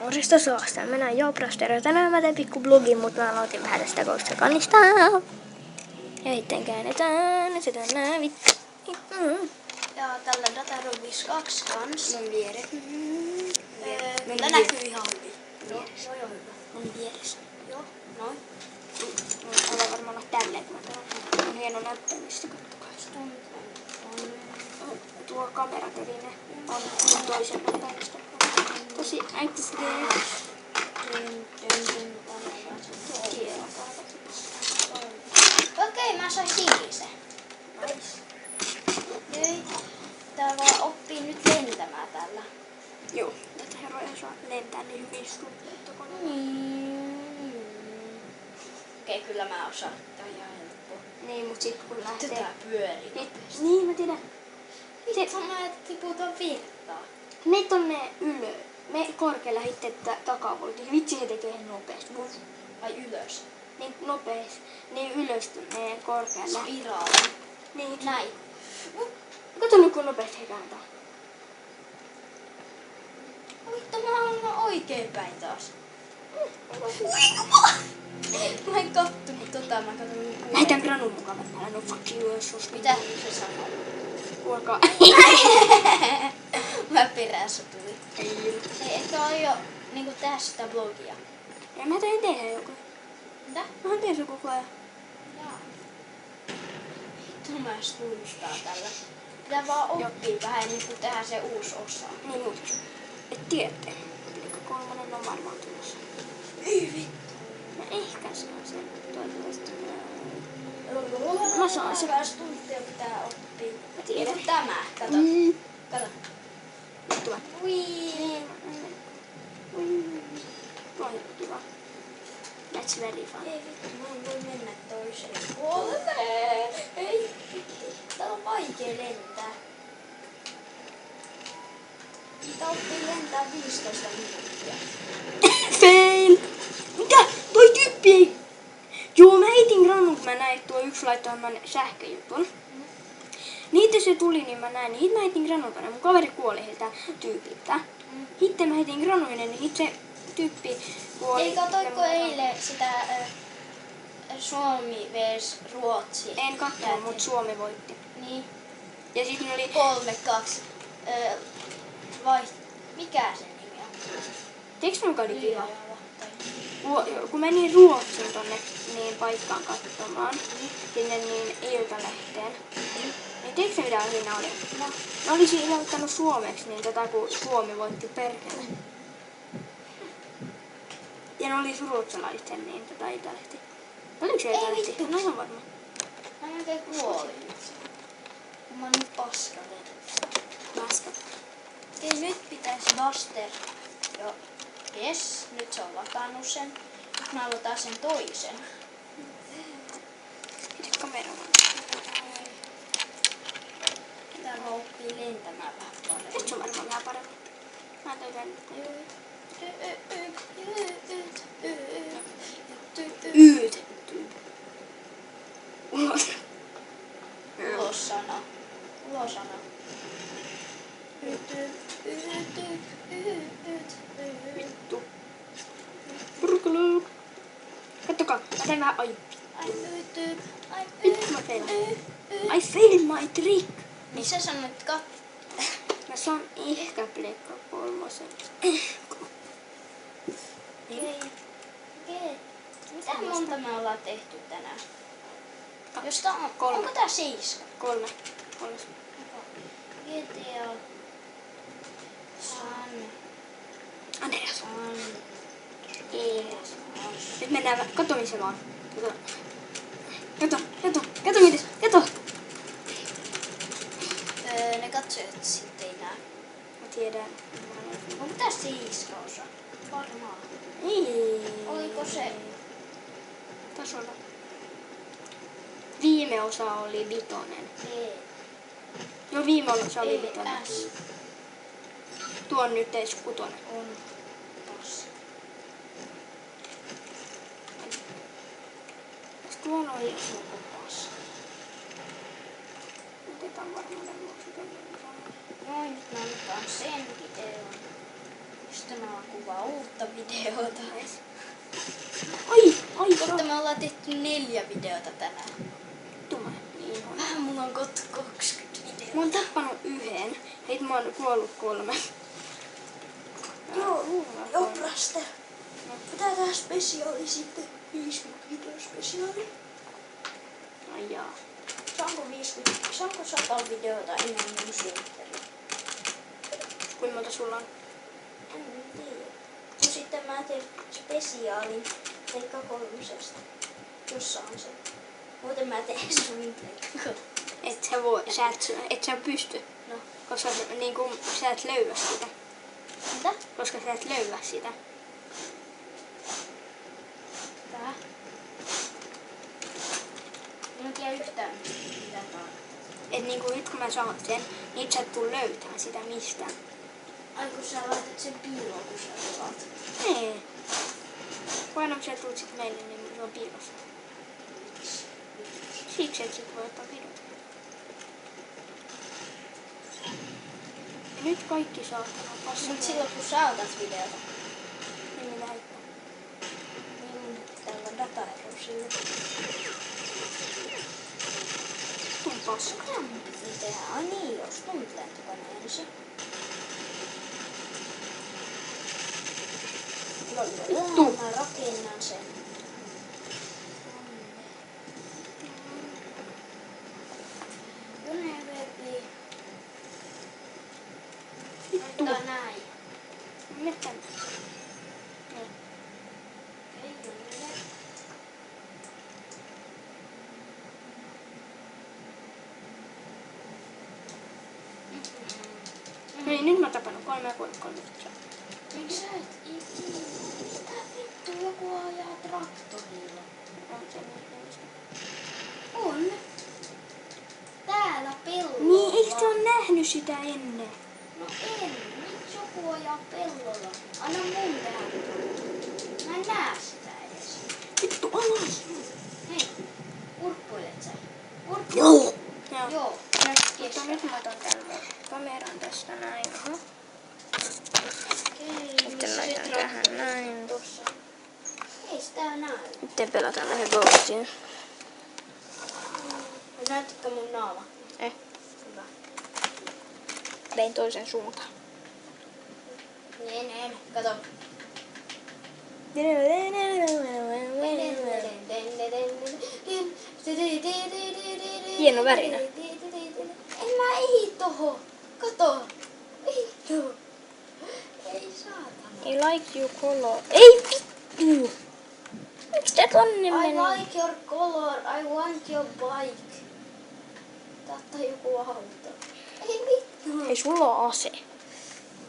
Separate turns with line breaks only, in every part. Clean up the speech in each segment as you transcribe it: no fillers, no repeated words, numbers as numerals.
Morjesta suosta. Mennään Joprastera. Tänään mä teen pikku blogin, mutta mä aloitin vähän tästä Ghost-kannista. Ja sitten käännetään sitä näin.
Ja tällä Datarubis 2 kans.
Mun vieressä.
Kyllä näkyy ihan hyvin. Joo, hyvä.
Mun vieressä.
Joo, noin.
Mulla varmaan olla tälleen, kun mä teen. On hieno näppäimistä, kattokaa. Tuo kamerateline on toisen näppäimistä. Tosi ääntästi.
Okei, mä sain sinisen.
Nice.
Nyt tää vaan oppii nyt lentämään tällä.
Joo, tätä heroja saa lentää niin hyvin lentokoneella.
Okei, kyllä mä osaan. Tää on ihan helppo.
Niin, mut sit kun lähtee...
Tätä pyörii.
Niin, mä tiedän.
Vittu, mä tiputan virtaa.
Me tonne ylös. Me korkealla hitteen takavoltiin. Vitsi he tekee nopeasti.
Ai ylös.
Niin nopeasti. Niin ylös tonne korkealla.
Spiraali.
Niin.
Näin.
Kato nyt kun nopeasti he kääntää.
Vittu, mä olen oikein päin taas. Mä en kattonut tota, mä katson
Lähetään granun mukaan mennä. No fuck you, jos
mitä se sanoo?
Kuulkaa.
Mä perässä tuli.
Ei.
Hei, etkö aio niinku tehdä sitä blogia?
Ja mä tein tehdä joku.
Mitä?
Mä teen se koko ajan.
Jaa. Vittu, mä stunstaa tällä. Pitää vaan oppia vähän ennen kuin tehdään se uusi osa.
Niin mut. Et tiedätte. Plikka 3 on varmaan tulossa.
Ei vittu.
Mä ehkä saan sen toivottavasti. Mä saan sen.
Vähän tuntia pitää oppia.
Mä tiedän.
Niin tämä, kato. Kato.
Nyt tuo.
Ui.
Tuo on kiva. That's very fun.
Ei vittu, mä en voi mennä toiselle puolelle. Ei. Tää on vaikea lentää. Tää oppii lentää 15 minuuttia.
Fail! Mitä? Toi tyyppi ei... Joo, mä heitin granun, kun mä näin, että tuo yksi laittoi tämän sähköjutun. Niitä se tuli, niin mä näin, niin mä heitin granun tänne. Mun kaveri kuoli heiltä tyypiltä. Sitten mä heitin granuinen, niin se tyyppi kuoli.
Ei katoitko eilen sitä Suomi vs Ruotsi?
En kattonut, mut Suomi voitti.
Niin.
Ja sit ne oli...
3-2. Mikä sen nimi on?
Tiedätkö mikä oli kiva?
Tai-
Kun menin Ruotsiin tonne niin paikkaan katsomaan, sinne niin Iltalehteen, niin tiedätkö mitä siinä oli?
No.
Ne oli siinä ottanut suomeksi niin kun Suomi voitti perkele. Ja ne oli ruotsalaisten niin Iltalehti. Oliko se Iltalehti?
vittu.
No ihan varma.
Mä en oikein kuoli. Mä oon nyt paskanen.
Paskat.
Ei nyt pitäis Buster. Joo. Jes, nyt se on latannut sen. Nyt mä aloitan sen toisen.
Pidä kameraa.
Tää mä oppii lentämään vähän paremmin.
Nyt se on varmaan vähän paremmin. Mä toin tänne. Yyt. Ulos.
Ulossana. Ulossana.
Vittu. Purkulu. Kattokaa, mä tein vähän ai. Vittu mä feilaan. I failed my trick.
Niin sä sanoit
Mä saan ehkä Pleikka 3.
Mitä monta me ollaan tehty tänään? Jos tää on,
3.
onko tää 7?
3.
GTA San
Andreas. Nyt mennään kato missä mä oon. Kato mitäs. Kato.
Ne katsojat sitten ei näe.
Mä tiedän.
Onko tää 7 osa? Varmaan.
Ei.
Oliko se?
Tasolla. Viime osa oli 5.
Ei.
Joo, viime osa oli 5.
S
Tuo on nyt ees 6.
on paska.
Tuolla oli
Onko paska?
otetaan varmaan vuoksi.
Noin, nyt mä otan sen videon. Sitten mä kuvaan uutta videota.
Ai,
Mutta me ollaan tehty 4 videota tänään.
Tuma. Niin on.
Vähän mulla on kohta 20 videota.
Mä oon tappanut yhden. Heit mä oon kuollut 3.
Joo, Braster. Pitää tehdä spesiaali sitten. 50 video spesiaali.
Ai jaa.
Saanko 100 videota ennen mun synttäriä?
Kuinka monta sulla on?
En tiedä. No sitten mä teen spesiaalin Pleikka 3. Jos saan sen. Muuten mä teen sun Pleikka.
Et sä pysty.
No.
Koska niinku, sä et löyä sitä.
Mitä?
Koska sä et löyä sitä.
Tää. En tiedä yhtään mitä tää on.
Et niinku nyt kun mä saan sen, niin sä et tuu löytää sitä mistään.
Ai kun sä laitat sen piiloon kun sä saat.
Ei. Aina kun sä tuut sit meille, niin se on piilossa. Siksi et sit voi ottaa videota. Ja nyt kaikki saatana passaa.
Mut silloin kun sä otat videota,
Niin mitä haittaa.
niin mun pitää olla dataero sille.
Tuun paska.
Mitä mun piti tehdä? Ai niin, jos tuntlentokoneeseen.
Vittu.
Mä rakennan sen. Juneverbi.
Vittu.
Laittaa näin.
Mene tänne. Niin.
Ei Juneverbi.
Niin, nyt mä oon tapannut 3 ja 3.
Miksi sä et ikinä? Mitä vittu joku ajaa traktorilla?
On se niin.
On. Täällä pellolla.
Niin, eikö te ole nähnyt sitä ennen?
No en. Miksi joku ajaa pellolla? Anna mun tähän. Mä en näe sitä edes.
Vittu, alas!
Hei, urppuilet sä?
Joo.
Joo.
Mutta nyt mä otan tänne kameran tästä näin. Aha.
Okei,
Sitten laitan tähän näin.
Tossa. Ei sitä näy.
Sitten pelataan vähän Ghostia.
Näytitkö mun naama?
Eh,
Hyvä.
vein toisen suuntaan.
En. Kato.
Hieno värinä.
En mä ehdi toho. Kato. Vittu. Ei saatana.
I like you color. Ei vittu! Miksi tää tonne
I
meni?
like your color. I want your bike. Tätä joku auto. Ei vittu.
Hei, sulla on ase.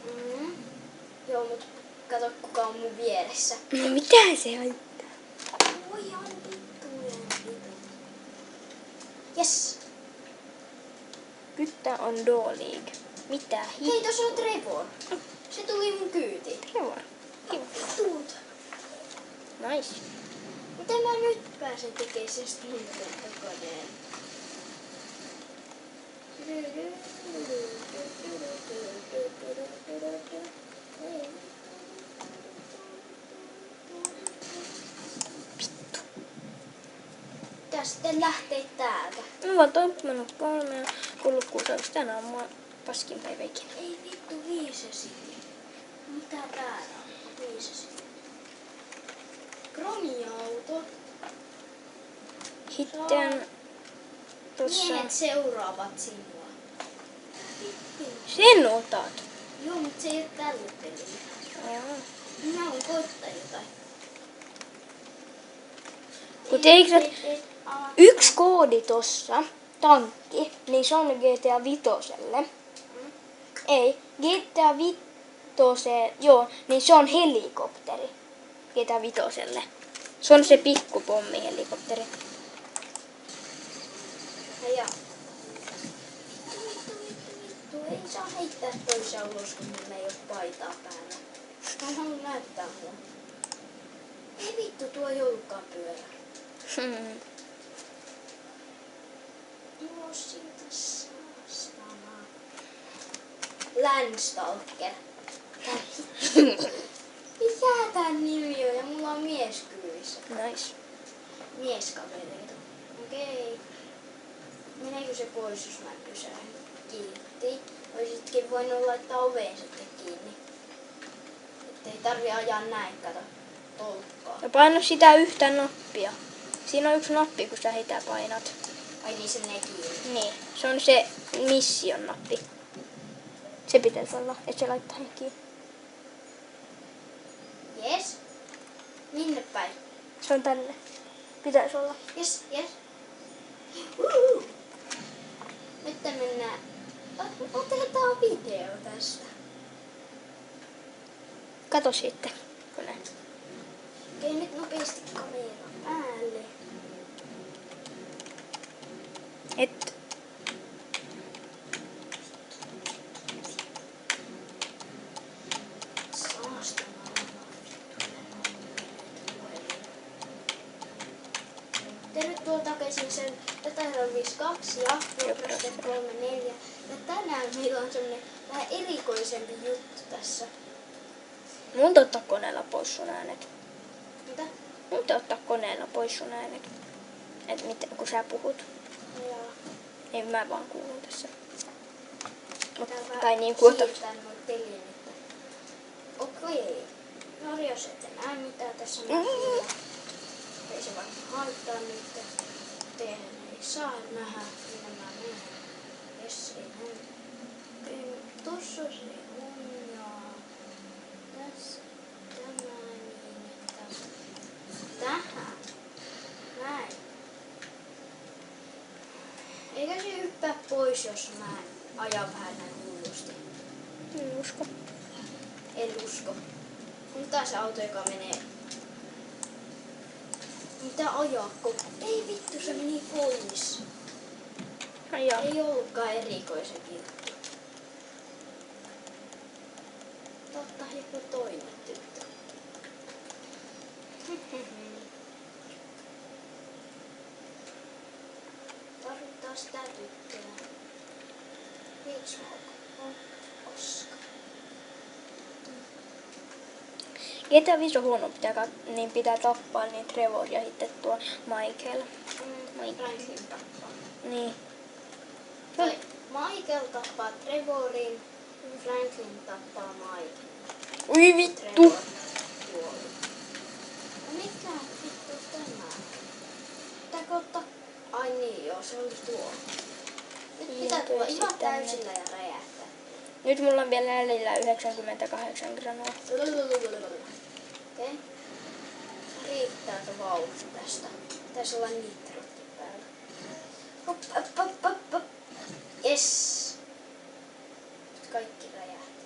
Mm. Joo, mut kato kuka on mun vieressä.
No mitä se haittaa?
Voi ihan vittujen vittu. Yes.
Kyttä on Dolig. Mitä
Hei, tossa on Trevor. Se tuli mun kyytiin.
Trevor. Kiva.
Tuut.
Nice.
Miten mä nyt pääsen tekemään sen stuntentokoneen? Pitää sitten lähteä täältä.
Mä oon toippunut 3 ja kuullut 6. Tänään on mua paskin päivä ikinä.
Ei vittu viisesi. Mitä täällä on? Viisesi. Kromiauto.
Sitten tossa
Miehet seuraavat sinua. Vittu.
sen otat.
Joo, mutta se ei ole tälle pelille.
Aa.
Minä voin koittaa jotain.
Kun teikö yksi koodi tossa, tankki, niin se on GTA Vitoselle. Ei, GTA Vitoselle, joo, niin se on helikopteri. GTA Vitoselle. Se on se pikkupommihelikopteri.
Ja. Vittu. Ei saa heittää toisia ulos, kun meillä ei ole paitaa päällä. Mä en halua näyttää mua. Ei vittu, tuo ei ollutkaan pyörä. Tuo siitä saastana. Landstalker. Mikä tän mikähän nimi on ja mulla on mies kyydissä.
Nice.
Mieskavereita. Okei. Meneekö se pois, jos mä pysähdyn? Kiitti. Olisitkin voinut laittaa oveen sitten kiinni. Ettei tarvi ajaa näin, kato. Tolkkaa.
Ja paina sitä yhtä nappia. Siinä on yksi nappi, kun sä sitä painat.
Ai niin se menee kiinni.
Niin, se on se mission nappi. Se pitäisi olla, et se laittaa kiinni.
Jes. Minne päin?
Se on tänne. Pitäisi olla.
Jes. Nyt mennään. Otetaan video tästä.
Kato sitten. Kone.
Okei, nyt nopeasti kamera päälle.
Et.
Tervetuloa takaisin sen. Tätä on 52 ja Progress 34. Ja tänään meillä on semmonen vähän erikoisempi juttu tässä.
Mun ottaa koneella pois sun äänet.
Mitä?
Mun ottaa koneella pois sun äänet. Et miten, kun sä puhut.
Ja
Ei mä vaan kuulun tässä.
pitää
Tai niin kuin otat.
siirtää noita telinettä. Okei. No jos ette näe mitään tässä näkyy. Ei se vaikka haittaa nyt. Teidän ei saa nähdä, mitä mä näen. Jes, ei näy. Tossa se on ja tässä tämä niin, että tähän. Näin. Eikä se hyppää pois, jos mä ajan vähän näin hullusti.
En usko.
En usko. On taas auto, joka menee. Mitä ajaako? Ei vittu, se meni pois.
Ai joo.
Ei ollutkaan erikoisempi juttu. Totta joku toinen tyttö. Tarvitaan sitä tyttöä. Big Smoke on Oska.
GTA 5 on huono, niin pitää tappaa niin Trevor ja sitten tuo Michael.
Franklin tappaa.
Niin.
Tai Michael tappaa Trevorin, Franklin tappaa Michael.
Ui vittu!
Trevor kuoli. No mikä vittu tämä? Pitääkö ottaa? Ai niin joo, se oli tuo. Nyt pitää tulla ihan täysillä ja räjähtää.
Nyt mulla on vielä jäljellä 98 grammaa.
Okei. Riittää se vauhti tästä. Pitäisi olla nitrotti päällä. Hop. Yes. Nyt kaikki räjähti.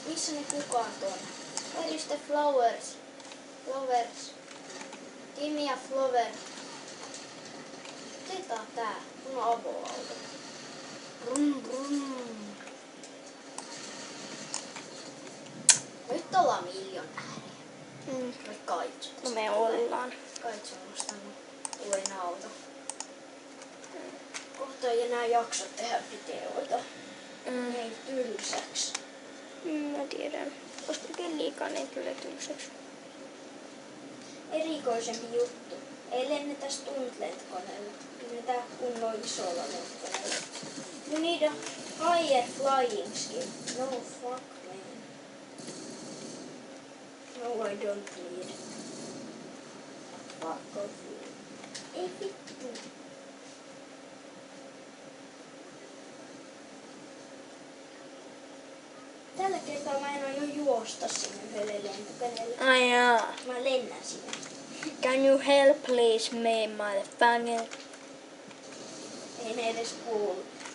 Missä ne kukat on? Where is the flowers? Flowers. Give me a flower. Otetaan tää. Mun on avoauto. Brum. Nyt ollaan miljonääriä. Vai Kaitsut?
No me ollaan.
Kaitsu on ostanut uuden auto. Kohta ei enää jaksa tehdä videoita. Ei tylsäks.
Mä tiedän. Jos tekee liikaa, niin tulee tylsäksi.
Erikoisempi juttu. Ei lennetä stunt-lentokoneella. Lennetään kunnon isolla lentokoneella. You need a higher flying skill. No fuck man. No I don't need. Fuck off you. Ei vittu. Tällä kertaa mä en aio juosta sinne yhdelle lentokoneelle.
Ai jaa.
Mä lennän sinne.
Can you help please me, motherfucker?
Ei ne edes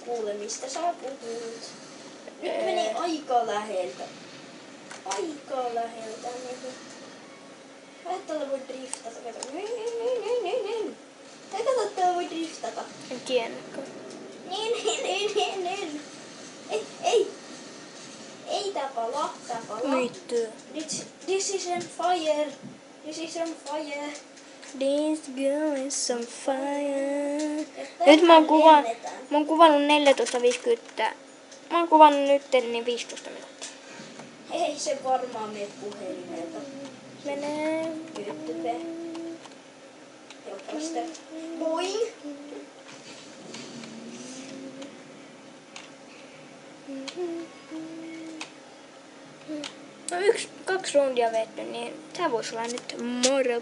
kuule mistä sä puhut. Nyt meni aika läheltä. Aika läheltä. Täällä voi driftata. Kato. Täällä voi driftata.
En tiedäkö.
Niin. Ei. Ei tää pala.
Mitä?
This is on fire.
This girl is on fire. Nyt mä oon kuvannut 14.50. Mä oon kuvannut nyt niin 15 minuuttia.
Ei se varmaan mene puhelimelta.
Menee.
YouTube. Helposti. Boing!
No 2 rundia vetty, niin tää voisi olla nyt moro.